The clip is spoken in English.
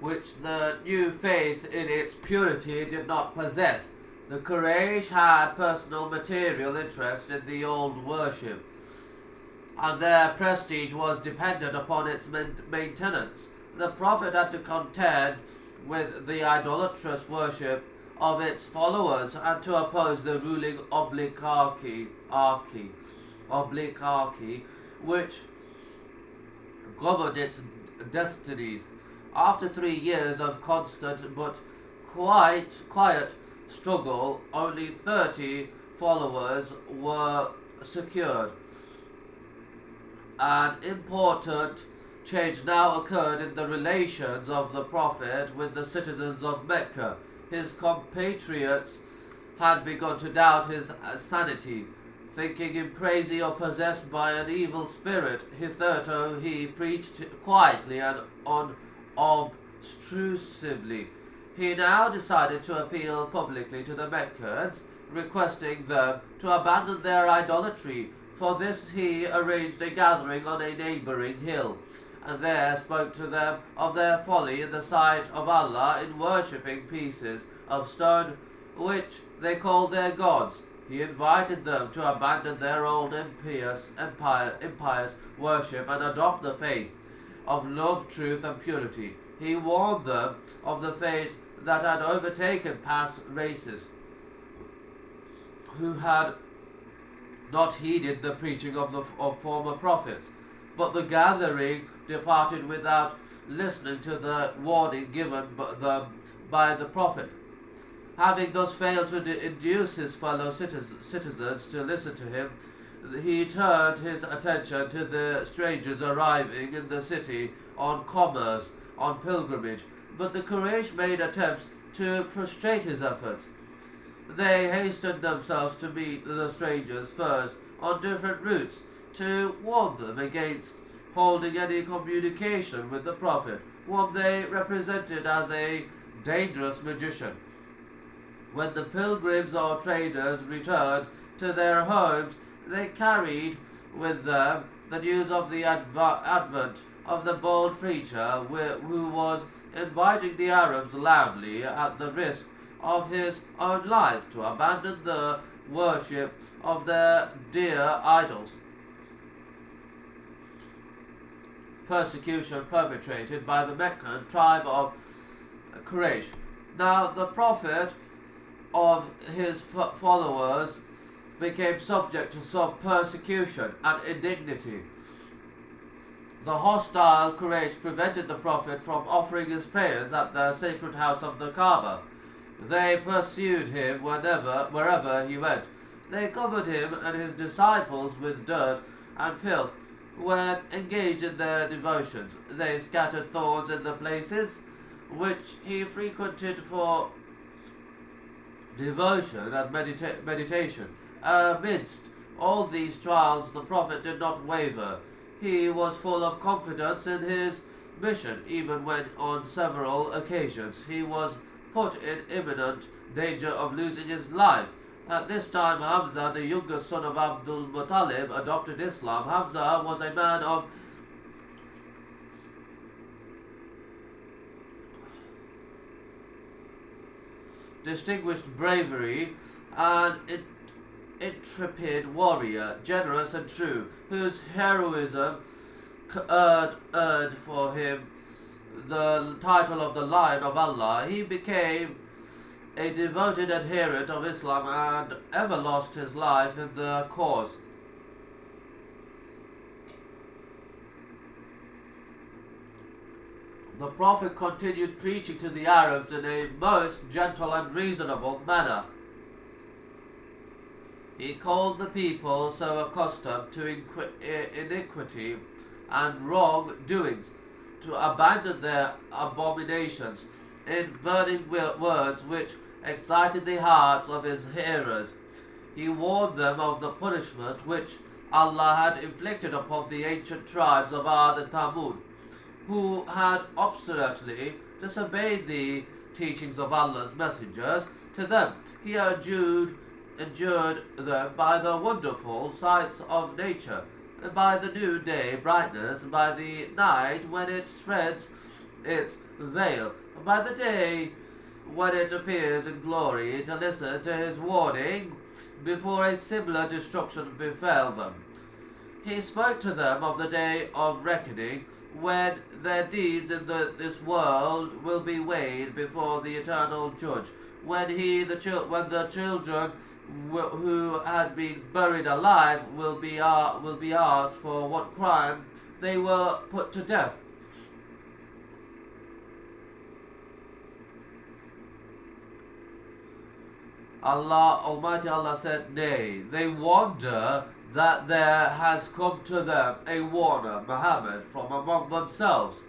which the new faith in its purity did not possess. The Quraysh had personal material interest in the old worship, and their prestige was dependent upon its maintenance. The Prophet had to contend with the idolatrous worship of its followers and to oppose the ruling oligarchy which governed its destinies. After 3 years of constant but quiet struggle, only 30 followers were secured. An important change now occurred in the relations of the Prophet with the citizens of Mecca. His compatriots had begun to doubt his sanity, thinking him crazy or possessed by an evil spirit. Hitherto he preached quietly and unobtrusively. He now decided to appeal publicly to the Meccans, requesting them to abandon their idolatry. For this he arranged a gathering on a neighboring hill, and there spoke to them of their folly in the sight of Allah in worshipping pieces of stone which they called their gods. He invited them to abandon their old impious worship and adopt the faith of love, truth, and purity. He warned them of the fate that had overtaken past races who had not heeded the preaching of former prophets. But the gathering departed without listening to the warning given them by the Prophet. Having thus failed to induce his fellow citizens to listen to him, he turned his attention to the strangers arriving in the city on commerce, on pilgrimage. But the Quraysh made attempts to frustrate his efforts. They hastened themselves to meet the strangers first on different routes, to warn them against holding any communication with the Prophet, whom they represented as a dangerous magician. When the pilgrims or traders returned to their homes, they carried with them the news of the advent of the bold preacher who was inviting the Arabs loudly at the risk of his own life to abandon the worship of their dear idols. Persecution perpetrated by the Meccan tribe of Quraysh. Now the Prophet of his followers became subject to some persecution and indignity. The hostile Quraysh prevented the Prophet from offering his prayers at the sacred house of the Kaaba. They pursued him wherever he went. They covered him and his disciples with dirt and filth when engaged in their devotions. They scattered thorns in the places which he frequented for devotion and meditation. Amidst all these trials, the Prophet did not waver. He was full of confidence in his mission, even when on several occasions he was put in imminent danger of losing his life. At this time, Hamza, the youngest son of Abdul Muttalib, adopted Islam. Hamza was a man of distinguished bravery and intrepid warrior, generous and true, whose heroism earned for him the title of the Lion of Allah. He became a devoted adherent of Islam and ever lost his life in the cause. The Prophet continued preaching to the Arabs in a most gentle and reasonable manner. He called the people so accustomed to iniquity and wrong-doings to abandon their abominations in burning words which excited the hearts of his hearers. He warned them of the punishment which Allah had inflicted upon the ancient tribes of Ad and Thamud, who had obstinately disobeyed the teachings of Allah's messengers. To them he endured them by the wonderful sights of nature, and by the noonday brightness, and by the night when it spreads its veil by the day when it appears in glory to listen to his warning before a similar destruction befell them. He spoke to them of the day of reckoning when their deeds in this world will be weighed before the eternal judge, when when the children who had been buried alive will be asked for what crime they were put to death. Almighty Allah said, Nay, they wonder that there has come to them a warner, Muhammad, from among themselves.